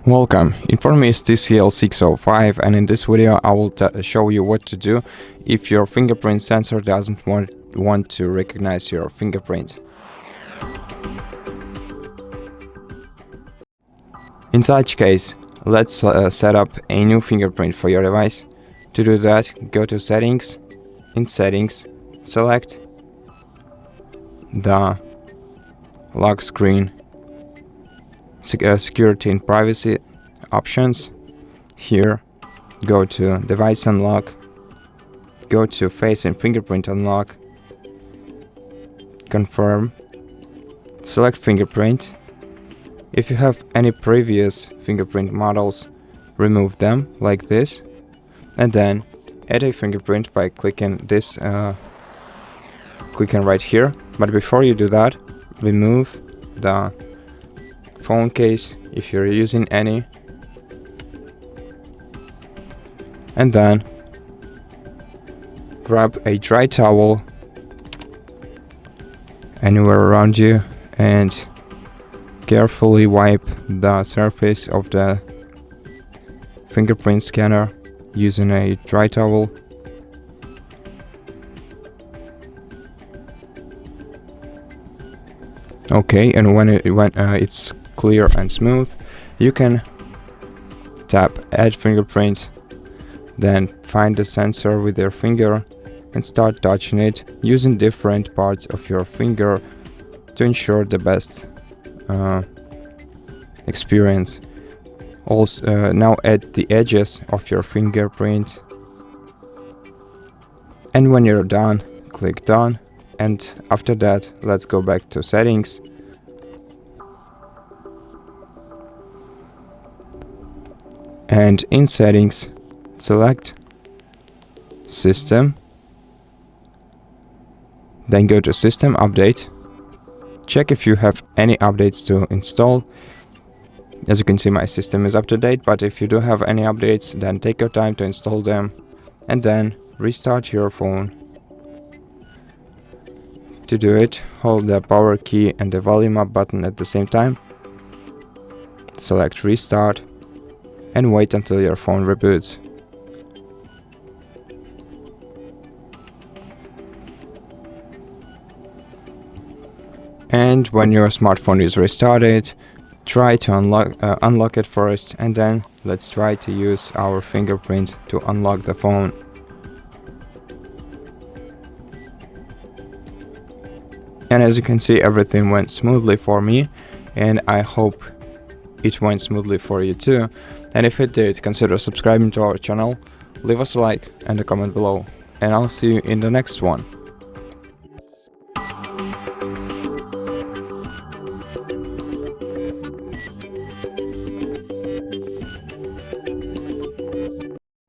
Welcome, in front of me is TCL 605, and in this video I will show you what to do if your fingerprint sensor doesn't want to recognize your fingerprint. In such case, let's set up a new fingerprint for your device. To do that, go to Settings. In Settings, select the lock screen, security and privacy options. Here, go to Device Unlock, go to Face and Fingerprint Unlock, confirm, select Fingerprint. If you have any previous fingerprint models, remove them like this, and then add a fingerprint by clicking this, clicking right here. But before you do that, remove the phone case if you're using any, and then grab a dry towel anywhere around you and carefully wipe the surface of the fingerprint scanner using a dry towel. Okay, and when it's clear and smooth, you can tap Add Fingerprint, then find the sensor with your finger and start touching it using different parts of your finger to ensure the best experience. Also, now add the edges of your fingerprint, and when you're done, click Done. And after that, let's go back to Settings. And in Settings, select System. Then go to System Update. Check if you have any updates to install. As you can see, my system is up to date, but if you do have any updates, then take your time to install them and then restart your phone. To do it, hold the power key and the volume up button at the same time. Select Restart and wait until your phone reboots. And when your smartphone is restarted, try to unlock it first, and then let's try to use our fingerprint to unlock the phone. And as you can see, everything went smoothly for me, and I hope it went smoothly for you too. And if it did, consider subscribing to our channel, leave us a like and a comment below, and I'll see you in the next one.